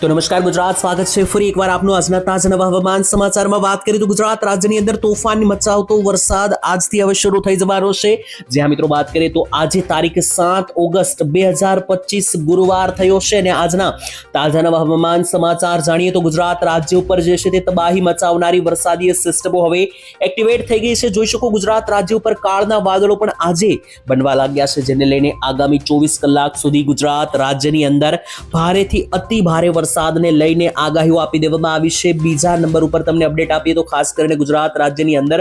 તો નમસ્કાર ગુજરાત, સ્વાગત છે ફરી એકવાર આપનું આજના તાજા નવા હવામાન સમાચારમાં. વાત કરીએ તો ગુજરાત રાજ્યની અંદર તોફાન મચાવતો વરસાદ આજથી હવે શરૂ થઈ જવાનો છે. જ્યાં મિત્રો વાત કરીએ તો આજે તારીખ 7 ઓગસ્ટ 2025 ગુરુવાર થયો છે અને આજના તાજા નવા હવામાન સમાચાર જાણીએ તો ગુજરાત રાજ્ય ઉપર જે છે તે તબાહી મચાવનારી વરસાદીય સિસ્ટમો હવે એક્ટિવેટ થઈ ગઈ છે. જોઈ શકો ગુજરાત રાજ્ય ઉપર કાળના વાદળો પણ આજે બનવા લાગ્યા છે, જેને લઈને આગામી 24 કલાક સુધી ગુજરાત રાજ્યની અંદર ભારેથી અતિ ભારે વરસાદને લઈને આગાહીઓ આપી દેવામાં આવી છે. બીજા નંબર ઉપર તમને અપડેટ આપીએ તો ખાસ કરીને ગુજરાત રાજ્યની અંદર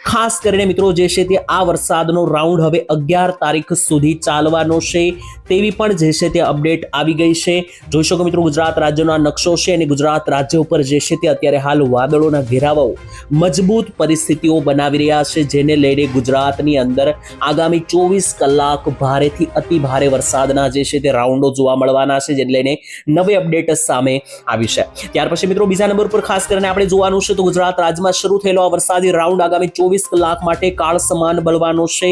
ખાસ કરીને મિત્રો જે છે તે આ વરસાદનો રાઉન્ડ હવે 11 તારીખ સુધી ચાલવાનો છે તેવી પણ જે છે તે અપડેટ આવી ગઈ છે. જોઈ શકો મિત્રો ગુજરાત રાજ્યનો આ નકશો છે અને ગુજરાત રાજ્ય ઉપર જે છે તે અત્યારે હાલ વાદળોના ઘેરાવાઓ મજબૂત પરિસ્થિતિઓ બનાવી રહ્યા છે, જેને લઈને ગુજરાતની અંદર આગામી 24 કલાક ભારેથી અતિ ભારે વરસાદના જે છે તે રાઉન્ડો જોવા મળવાના છે, જેને લઈને નવી અપડેટ સામે આવી છે. ત્યાર પછી મિત્રો બીજા નંબર પર ખાસ કરીને આપણે જોવાનું છે તો ગુજરાત રાજ્યમાં શરૂ થયેલો આ વરસાદી રાઉન્ડ આગામી 24 કલાક માટે કાળ સમાન બળવાનો છે.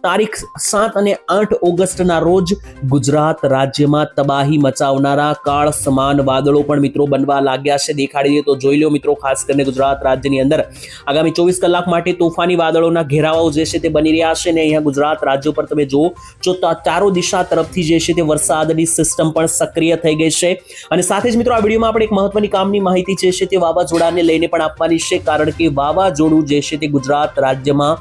તારીખ 7 અને 8 ઓગસ્ટના રોજ ગુજરાત રાજ્યમાં તબાહી મચાવનારા કાળ સમાન વાદળો પણ મિત્રો બનવા લાગ્યા છે. દેખાડી દઈએ તો જોઈ લો મિત્રો, ખાસ કરીને ગુજરાત રાજ્યની અંદર આગામી 24 કલાક માટે તોફાની વાદળોના ઘેરાવાઓ જે છે તે બની રહ્યા છે અને અહીંયા ગુજરાત રાજ્ય પર તમે જુઓ તો ચારો દિશા તરફથી જે છે તે વરસાદની સિસ્ટમ પણ સક્રિય થઈ ગઈ છે. અને સાથે જ મિત્રો આ વિડીયોમાં આપણે એક મહત્વની કામની માહિતી જે છે તે વાવાઝોડાને લઈને પણ આપવાની છે, કારણ કે વાવાઝોડું જે છે તે ગુજરાત રાજ્યમાં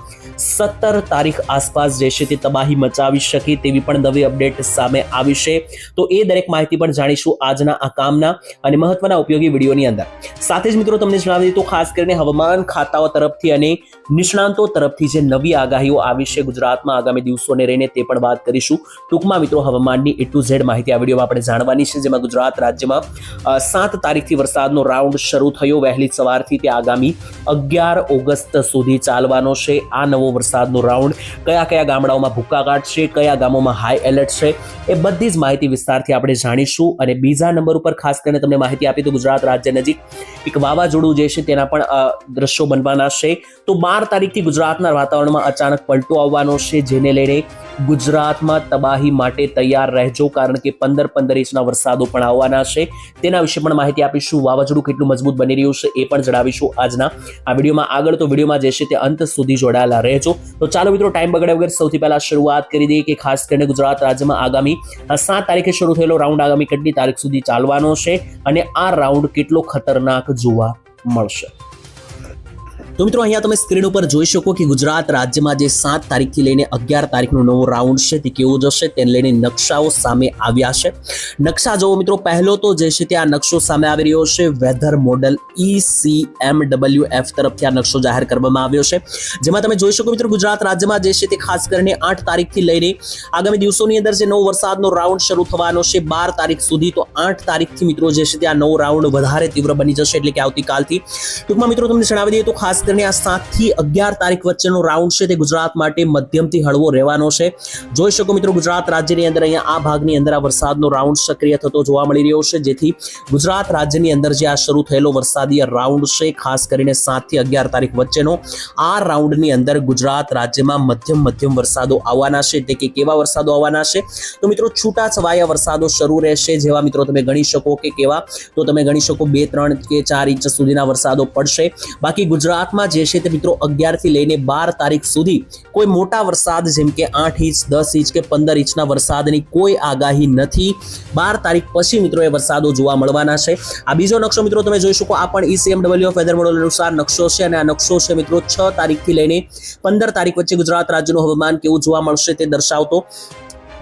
17 તારીખ આસપાસ જે છે તે તબાહી મચાવી શકે તેવી પણ નવી અપડેટ સામે આવી છે. તો એ દરેક માહિતી પણ જાણીશું આજના આ કામના અને મહત્વના ઉપયોગી વિડીયોની અંદર. સાથે જ મિત્રો તમને જણાવી દઈએ તો ખાસ કરીને હવામાન ખાતાઓ તરફથી અને નિષ્ણાંતો તરફથી જે નવી આગાહીઓ આવી છે ગુજરાતમાં આગામી દિવસોને લઈને તે પણ વાત કરીશું. ટૂંકમાં મિત્રો હવામાનની A to Z માહિતી આ વિડીયોમાં આપણે જાણવાની છે, જેમાં ગુજરાત રાજ્યમાં 7 તારીખથી વરસાદનો રાઉન્ડ શરૂ થયો વહેલી સવારથી તે આગામી 11 ઓગસ્ટ સુધી ચાલવાનો છે. આ નવો વરસાદનો રાઉન્ડ કયા કયા ગામડાઓમાં ભૂક્કા કાઢશે, કયા ગામોમાં હાઈ એલર્ટ છે, એ બધી જ માહિતી વિસ્તારથી આપણે જાણીશું. અને બીજા નંબર ઉપર ખાસ કરીને તમને માહિતી આપી તો ગુજરાત રાજ્ય નજીક એક વાવાઝોડું જે છે તેના પણ દ્રશ્યો બનવાના છે. તો 12 તારીખથી ગુજરાતના વાતાવરણમાં અચાનક પલટો આવવાનો છે, જેને લઈને ગુજરાતમાં તબાહી માટે તૈયાર રહેજો, કારણ કે 15 ઇંચના વરસાદો પણ આવવાના છે. તેના વિશે પણ માહિતી આપીશું. વાવાઝોડું કેટલું મજબૂત બની રહ્યું છે એ પણ જણાવીશું આજના આ વિડીયોમાં. આગળ તો વિડીયોમાં જે છે તે અંત સુધી જોડાયેલા રહેજો. તો ચાલો મિત્રો ટાઈમ બગાડ્યા વગર સૌથી પહેલા શરૂઆત કરી દઈએ કે ખાસ કરીને ગુજરાત રાજ્યમાં આગામી 7 તારીખે શરૂ થયેલો રાઉન્ડ આગામી કેટલી તારીખ સુધી ચાલવાનો છે અને આ રાઉન્ડ કેટલો ખતરનાક જોવા મળશે. તો મિત્રો અહીંયા તમે સ્ક્રીન ઉપર જોઈ શકો કે ગુજરાત રાજ્યમાં જે 7 તારીખથી લઈને 11 તારીખનો નવો રાઉન્ડ છે તે કેવો જશે તેને લઈને નકશાઓ સામે આવ્યા છે. નકશા જોવો મિત્રો, પહેલો તો જે છે તે આ નકશો સામે આવી રહ્યો છે. વેધર મોડલ ECMWF તરફથી આ નકશો જાહેર કરવામાં આવ્યો છે, જેમાં તમે જોઈ શકો મિત્રો ગુજરાત રાજ્યમાં જે છે તે ખાસ કરીને 8 તારીખથી લઈને આગામી દિવસોની અંદર જે નવો વરસાદનો રાઉન્ડ શરૂ થવાનો છે 12 તારીખ સુધી. તો 8 તારીખથી મિત્રો જે છે તે આ નવો રાઉન્ડ વધારે તીવ્ર બની જશે, એટલે કે આવતીકાલથી. ટૂંકમાં મિત્રો તમને જણાવી દઈએ તો ખાસ આ 7 થી 11 તારીખ વચ્ચેનો રાઉન્ડ છે તે ગુજરાત માટે મધ્યમથી હળવો રહેવાનો છે. જોઈ શકો મિત્રો ગુજરાત રાજ્યની અંદર અહીંયા આ ભાગની અંદર આ વરસાદનો રાઉન્ડ સક્રિય થતો જોવા મળી રહ્યો છે, જેથી ગુજરાત રાજ્યની અંદર જે આ શરૂ થયેલો વરસાદીય રાઉન્ડ છે ખાસ કરીને 7 થી 11 તારીખ વચ્ચેનો આ રાઉન્ડની અંદર ગુજરાત રાજ્યમાં મધ્યમ વરસાદો આવવાના છે. એટલે કે કેવા વરસાદો આવવાના છે તો મિત્રો છૂટાછવાયા વરસાદો શરૂ રહેશે, જેવા મિત્રો તમે ગણી શકો કે કેવા, તો તમે ગણી શકો 2, 3 કે 4 ઇંચ સુધીના વરસાદો પડશે. બાકી ગુજરાતમાં જે છે તે મિત્રો 11 થી લઈને 12 તારીખ સુધી કોઈ મોટા વરસાદ જેમ કે 8 ઇંચ 10 ઇંચ કે 15 ઇંચના વરસાદની કોઈ આગાહી નથી. 12 તારીખ પછી મિત્રો એ વરસાદો જોવા મળવાના છે. આ બીજો નકશો મિત્રો તમે જોઈ શકો, આ પણ ECMWF વેધર મોડલ અનુસાર નકશો છે અને આ નકશો છે મિત્રો 6 તારીખથી લઈને 15 તારીખ વચ્ચે ગુજરાત રાજ્યનું હવામાન કેવું જોવા મળશે તે દર્શાવતો.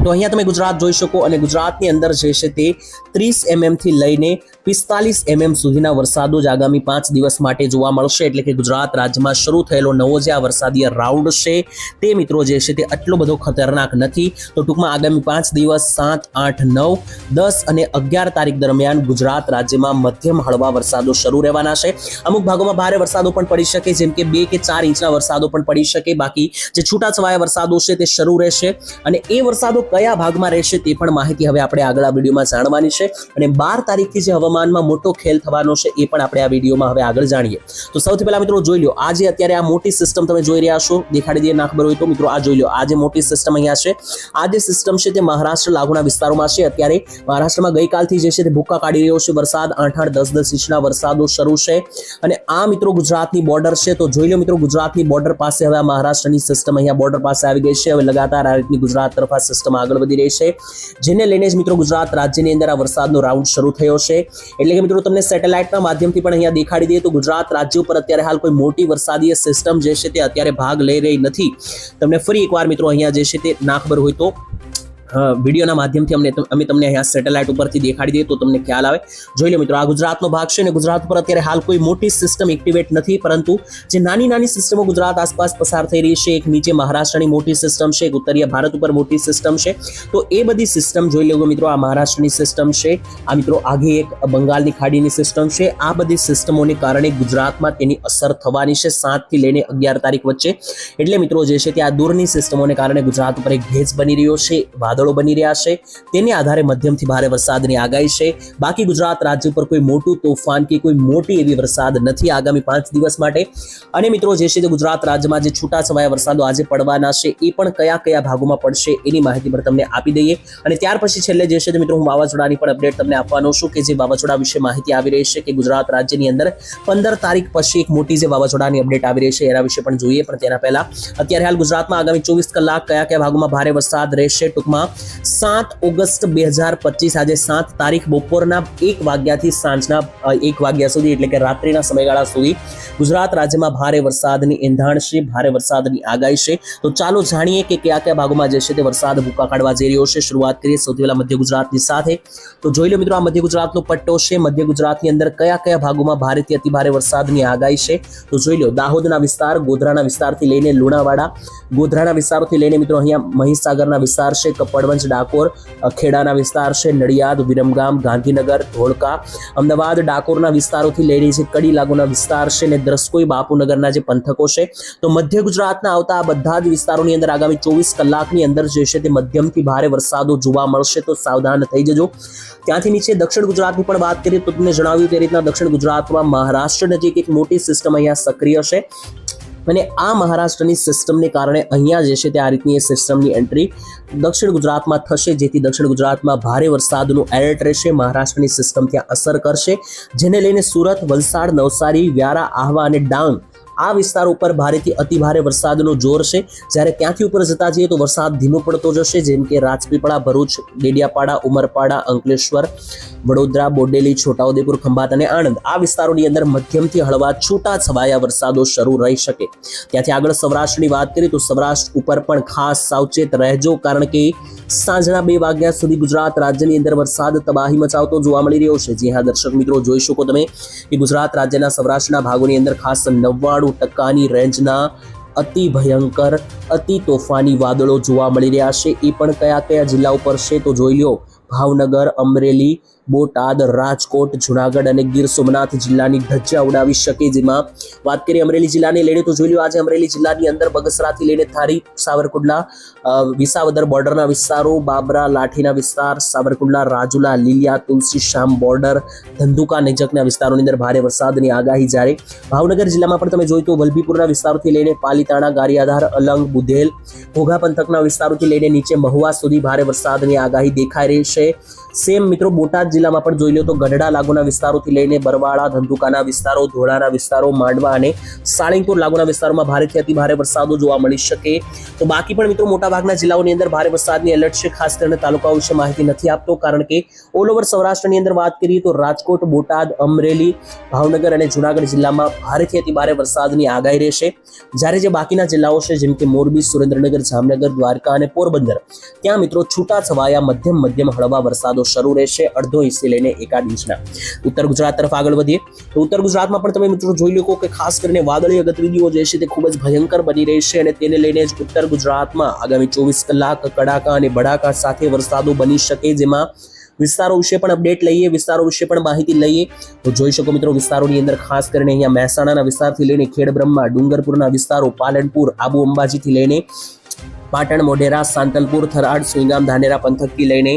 તો અહીંયા તમે ગુજરાત જોઈ શકો અને ગુજરાતની અંદર જે છે તે 30 mm થી લઈને 45 mm સુધીના વરસાદો જ આગામી 5 દિવસ માટે જોવા મળશે. એટલે કે ગુજરાત રાજ્યમાં શરૂ થયેલો નવો જે આ વરસાદીય રાઉન્ડ છે તે મિત્રો જે છે તે આટલો બધો ખતરનાક નથી. તો ટૂંકમાં આગામી 5 દિવસ 7, 8, 9, 10 અને 11 તારીખ દરમિયાન ગુજરાત રાજ્યમાં મધ્યમ હળવા વરસાદો શરૂ રહેવાના છે. અમુક ભાગોમાં ભારે વરસાદો પણ પડી શકે, જેમ કે 2 કે 4 ઇંચના વરસાદો પણ પડી શકે. બાકી જે છૂટાછવાયા વરસાદો છે તે શરૂ રહેશે અને એ વરસાદો કયા ભાગમાં રહેશે તે પણ માહિતી હવે આપણે આગળ આ વિડીયોમાં જાણવાની છે. અને 12 તારીખથી જે હવામાન હવામાનમાં મોટો ખેલ થવાનો છે એ પણ આપણે આ વિડીયોમાં હવે આગળ જાણીએ. તો સૌથી પહેલા મિત્રો જોઈ લો, આ જે અત્યારે આ મોટી સિસ્ટમ તમે જોઈ રહ્યા છો, દેખાડી દઈએ ના ખબર હોય તો મિત્રો આ જોઈ લો, આ જે મોટી સિસ્ટમ અહીંયા છે, આ જે સિસ્ટમ છે તે મહારાષ્ટ્ર લાગુના વિસ્તારોમાં છે. અત્યારે મહારાષ્ટ્રમાં ગઈકાલથી જે છે તે ભૂક્કા કાઢી રહ્યો છે વરસાદ, 8-8, 10-10 ઇંચના વરસાદો શરૂ છે. અને આ મિત્રો ગુજરાતની બોર્ડર છે. તો જોઈ લો મિત્રો, ગુજરાતની બોર્ડર પાસે હવે આ મહારાષ્ટ્રની સિસ્ટમ અહીંયા બોર્ડર પાસે આવી ગઈ છે. હવે લગાતાર આ રીતની ગુજરાત તરફ આ સિસ્ટમ આગળ વધી રહી છે, જેને લઈને જ મિત્રો ગુજરાત રાજ્યની અંદર આ વરસાદનો રાઉન્ડ શરૂ થયો છે. એટલે કે મિત્રો તમને સેટેલાઇટના માધ્યમથી પણ અહીંયા દેખાડી દઈએ તો ગુજરાત રાજ્ય ઉપર અત્યારે હાલ કોઈ મોટી વરસાદીય સિસ્ટમ જે છે તે અત્યારે ભાગ લઈ રહી નથી. તમને ફરી એકવાર મિત્રો અહીંયા જે છે તે ના ખબર હોય તો વિડીયોના માધ્યમથી અમે તમને અહીંયા સેટેલાઇટ ઉપરથી દેખાડી દઈએ તો તમને ખ્યાલ આવે. જોઈ લો મિત્રો, આ ગુજરાતનો ભાગ છે અને ગુજરાત ઉપર અત્યારે હાલ કોઈ મોટી સિસ્ટમ એક્ટિવેટ નથી, પરંતુ જે નાની નાની સિસ્ટમો ગુજરાત આસપાસ પસાર થઈ રહી છે, એક નીચે મહારાષ્ટ્રની મોટી સિસ્ટમ છે, એક ઉત્તરીય ભારત ઉપર મોટી સિસ્ટમ છે. તો એ બધી સિસ્ટમ જોઈ લો મિત્રો, આ મહારાષ્ટ્રની સિસ્ટમ છે, આ મિત્રો આગે એક બંગાળની ખાડીની સિસ્ટમ છે. આ બધી સિસ્ટમોને કારણે ગુજરાતમાં તેની અસર થવાની છે 7 થી લઈને 11 તારીખ વચ્ચે. એટલે મિત્રો જે છે તે આ દૂરની સિસ્ટમોને કારણે ગુજરાત ઉપર એક ભેજ બની રહ્યો છે, વાદળો બની રહ્યા છે, તેને આધારે મધ્યમથી ભારે વરસાદની આગાહી છે. બાકી ગુજરાત રાજ્ય પર કોઈ મોટું તોફાન કે કોઈ મોટી એવી વરસાદ નથી આગામી 5 દિવસ માટે. અને મિત્રો જે છે તે ગુજરાત રાજ્યમાં જે છૂટાછવાયા વરસાદો આજે પડવાના છે એ પણ કયા કયા ભાગોમાં પડશે એની માહિતી પણ તમને આપી દઈએ. અને ત્યાર પછી છેલ્લે જે છે તે મિત્રો હું વાવાઝોડાની પણ અપડેટ તમને આપવાનો છું, કે જે વાવાઝોડા વિશે માહિતી આવી રહી છે કે ગુજરાત રાજ્યની અંદર 15 તારીખ પછી એક મોટી જે વાવાઝોડાની અપડેટ આવી રહી છે એના વિશે પણ જોઈએ. પણ તેના પહેલા અત્યારે હાલ ગુજરાતમાં આગામી 24 કલાક કયા કયા ભાગોમાં ભારે વરસાદ રહેશે. ટૂંકમાં 7 ઓગસ્ટ 2025 આજે 7 તારીખ બપોરના 1 વાગ્યાથી સાંજના 1 વાગ્યા સુધી, એટલે કે રાત્રિના સમયગાળા સુધી ગુજરાત રાજ્યમાં ભારે વરસાદની એંધાણ છે, ભારે વરસાદની આગાહી છે. તો ચાલો જાણીએ કે કયા કયા ભાગોમાં જે છે તે વરસાદ ભૂકા કાઢવા જઈ રહ્યો છે. શરૂઆત કરીએ સૌથી પહેલા મધ્ય ગુજરાતની સાથે. તો જોઈ લો મિત્રો, આ મધ્ય ગુજરાતનો પટ્ટો છે. મધ્ય ગુજરાતની અંદર કયા કયા ભાગોમાં ભારેથી અતિભારે વરસાદની આગાહી છે. તો જોઈ લો, દાહોદના વિસ્તાર, ગોધરાના વિસ્તારથી લઈને લુણાવાડા, ગોધરાના વિસ્તારોથી લઈને મિત્રો અહીંયા મહીસાગરના વિસ્તાર છે, કપડવંજ, ડાકોર, ખેડાના વિસ્તાર છે, નડિયાદ, વિરમગામ, ગાંધીનગર, ધોળકા, અમદાવાદ, ડાકોરના વિસ્તારોથી લઈને જે કડી લાગુના વિસ્તાર છે ને દ્રસ્કોઈ, બાપુનગરના જે પંથકો છે. તો મધ્ય ગુજરાતના આવતા આ બધા જ વિસ્તારોની અંદર આગામી 24 કલાકની અંદર જે છે તે મધ્યમથી ભારે વરસાદો જોવા મળશે. તો સાવધાન થઈ જજો. ત્યાંથી નીચે દક્ષિણ ગુજરાતની પણ વાત કરીએ તો તમને જણાવ્યું તે રીતના દક્ષિણ ગુજરાતમાં મહારાષ્ટ્ર નજીક એક મોટી સિસ્ટમ અહીંયા સક્રિય છે. અને આ મહારાષ્ટ્રની સિસ્ટમને કારણે અહીંયા જે છે તે આ રીતની સિસ્ટમની એન્ટ્રી દક્ષિણ ગુજરાતમાં થશે, જેથી દક્ષિણ ગુજરાતમાં ભારે વરસાદનું એલર્ટ રહેશે. મહારાષ્ટ્રની સિસ્ટમ ત્યાં અસર કરશે, જેને લઈને સુરત, વલસાડ, નવસારી, વ્યારા, આહવા અને ડાંગ આ વિસ્તારો ઉપર ભારેથી અતિભારે વરસાદનો જોર છે. જ્યારે ત્યાંથી ઉપર જતા જઈએ તો વરસાદ ધીમો પડતો જશે, જેમ કે રાજપીપળા, ભરૂચ, ડેડિયાપાડા, ઉમરપાડા, અંકલેશ્વર, વડોદરા, બોડેલી, છોટાઉદેપુર, ખંભાત અને આણંદ આ વિસ્તારોની અંદર મધ્યમથી હળવા છૂટા છવાયા વરસાદો શરૂ રહી શકે. ત્યાંથી આગળ સૌરાષ્ટ્રની વાત કરીએ તો સૌરાષ્ટ્ર ઉપર પણ ખાસ સાવચેત રહેજો, કારણ કે સાંજના 2 વાગ્યા સુધી ગુજરાત રાજ્યની અંદર વરસાદ તબાહી મચાવતો જોવા મળી રહ્યો છે. જી હા દર્શક મિત્રો, જોઈ શકો તમે કે ગુજરાત રાજ્યના સૌરાષ્ટ્રના ભાગોની અંદર ખાસ 99% રેન્જના અતિ ભયંકર, અતિ તોફાની વાદળો જોવા મળી રહ્યા છે. એ પણ કયા કયા જિલ્લા ઉપર છે તો જોઈ લો, ભાવનગર, અમરેલી, બોટાદ, રાજકોટ, જુનાગઢ અને ગીર સોમનાથ જિલ્લાની ધજા ઉડાવી શકે. જેમાં વાત કરીએ અમરેલી જિલ્લાની લઈને તો જોઈ લો, આજે અમરેલી જિલ્લાની અંદર બગસરાથી લઈને થારી, સાવરકુંડલા, વિસાવદર બોર્ડરના વિસ્તારો, બાબરા, લાઠીના વિસ્તાર, સાવરકુંડલા, રાજુલા, લીલિયા, તુલસીશ્યામ બોર્ડર, ધંધુકા નજીકના વિસ્તારોની અંદર ભારે વરસાદની આગાહી. જ્યારે ભાવનગર જિલ્લામાં પણ તમે જોઈ તો વલભીપુરના વિસ્તારોથી લઈને પાલીતાણા, ગારિયાધાર, અલંગ, બુધેલ, ઘોઘા પંથકના વિસ્તારોથી લઈને નીચે મહુવા સુધી ભારે વરસાદની આગાહી દેખાઈ રહી છે. સેમ મિત્રો બોટાદ જિલ્લામાં પણ જોઈ લો તો ગઢડા લાગુના વિસ્તારોથી લઈને બરવાળા, ધંધુકાના વિસ્તારો, ધોળાના વિસ્તારો, માંડવા અને સાળીંગપુર લાગુના વિસ્તારોમાં ભારેથી અતિ ભારે વરસાદો જોવા મળી શકે. તો બાકી પણ મિત્રો મોટાભાગના જિલ્લાઓની અંદર ભારે વરસાદની એલર્ટ છે. ખાસ કરીને તાલુકાઓ વિશે માહિતી નથી આપતો, કારણ કે ઓલ ઓવર સૌરાષ્ટ્રની અંદર વાત કરીએ તો રાજકોટ, બોટાદ, અમરેલી, ભાવનગર અને જુનાગઢ જિલ્લામાં ભારેથી અતિ ભારે વરસાદની આગાહી રહેશે. જ્યારે જે બાકીના જિલ્લાઓ છે જેમ કે મોરબી, સુરેન્દ્રનગર, જામનગર, દ્વારકા અને પોરબંદર, ત્યાં મિત્રો છૂટા છવાયા મધ્યમ હળવા વરસાદો શરૂ રહેશે, 1/2 ઇંચથી લઈને 1 ઇંચના. ઉત્તર ગુજરાત તરફ આગળ વધીએ તો ઉત્તર ગુજરાતમાં પણ તમે મિત્રો જોઈ લો કે ખાસ કરીને વાદળીય ગતિવિધિઓ જે છે તે ખૂબ જ ભયંકર બની રહી છે. અને તેને લઈને જ ઉત્તર ગુજરાતમાં આગામી 24 કલાક કડાકા અને બડાકા સાથે વરસાદો બની શકે. જેમાં વિસ્તારો વિશે પણ અપડેટ લઈએ, વિસ્તારો વિશે પણ માહિતી લઈએ તો જોઈ શકો મિત્રો, વિસ્તારોની અંદર ખાસ કરીને અહીંયા મહેસાણાના વિસ્તારથી લઈને ખેડબ્રહ્મા, ડુંગરપુરના વિસ્તારો, પાલનપુર, આબુ અંબાજીથી લઈને પાટણ, મોઢેરા, સાંતલપુર, થરાદ, સુઈગામ, ધાનેરા પંથકથી લઈને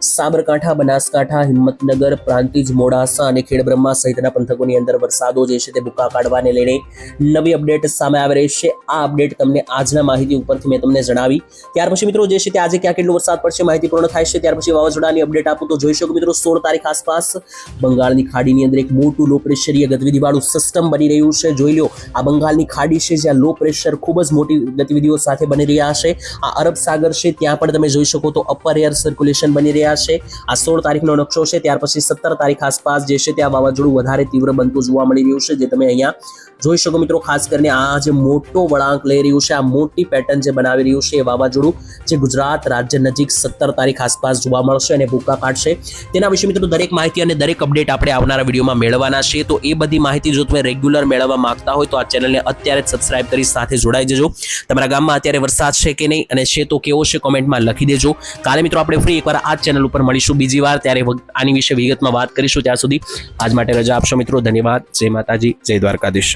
સાબરકાંઠા, બનાસકાંઠા, હિંમતનગર, પ્રાંતિજ, મોડાસા અને ખેડબ્રહ્મા સહિતના પંથકોની અંદર વરસાદો જે છે તે ભૂકા કાઢવાને લઈને નવી અપડેટ સામે આવી રહી છે. આ અપડેટ તમને આજના માહિતી ઉપરથી મેં તમને જણાવી. ત્યાર પછી મિત્રો જે છે તે આજે ક્યાં કેટલો વરસાદ પડશે માહિતી પૂર્ણ થાય છે. ત્યાર પછી વાવાઝોડાની અપડેટ આપું તો જોઈ શકો મિત્રો 16 તારીખ આસપાસ બંગાળની ખાડીની અંદર એક મોટું લો પ્રેશરીય ગતિવિધિવાળું સિસ્ટમ બની રહ્યું છે. જોઈ લો, આ બંગાળની ખાડી છે જ્યાં લો પ્રેશર ખૂબ જ મોટી ગતિવિધિઓ સાથે બની રહ્યા છે. આ અરબ સાગર છે ત્યાં પણ તમે જોઈ શકો તો અપર એર સર્ક્યુલેશન બની રહ્યા છે. આ 16 તારીખનો નકશો છે. ત્યાર પછી 17 તારીખ આસપાસ જે છે ત્યાં વાવાઝોડું વધારે તીવ્ર બનતું જોવા મળી રહ્યું છે, જે તમે અહીંયા જોઈ શકો મિત્રો. ખાસ કરીને આ જે મોટો વળાંક લઈ રહ્યું છે, આ મોટી પેટર્ન જે બનાવી રહ્યું છે, એ વાવાઝોડું જે ગુજરાત રાજ્ય નજીક 17 તારીખ આસપાસ જોવા મળશે અને ભૂકા કાઢશે. તેના વિશે મિત્રો દરેક માહિતી અને દરેક અપડેટ આપણે આવનારા વિડીયોમાં મેળવવાના છે. તો એ બધી માહિતી જો તમે રેગ્યુલર મેળવવા માંગતા હોય તો આ ચેનલને અત્યારે જ સબસ્ક્રાઇબ કરી સાથે જોડાઈ જજો. તમારા ગામમાં અત્યારે વરસાદ છે કે નહીં અને છે તો કેવો છે કોમેન્ટમાં લખી દેજો. કાલે મિત્રો આપણે ફરી એકવાર આ ચેનલ ઉપર મળીશું બીજી વાર, ત્યારે આની વિશે વિગતમાં વાત કરીશું. ત્યાં સુધી આજ માટે રજા આપશો મિત્રો. ધન્યવાદ. જય માતાજી, જય દ્વારકાધીશ.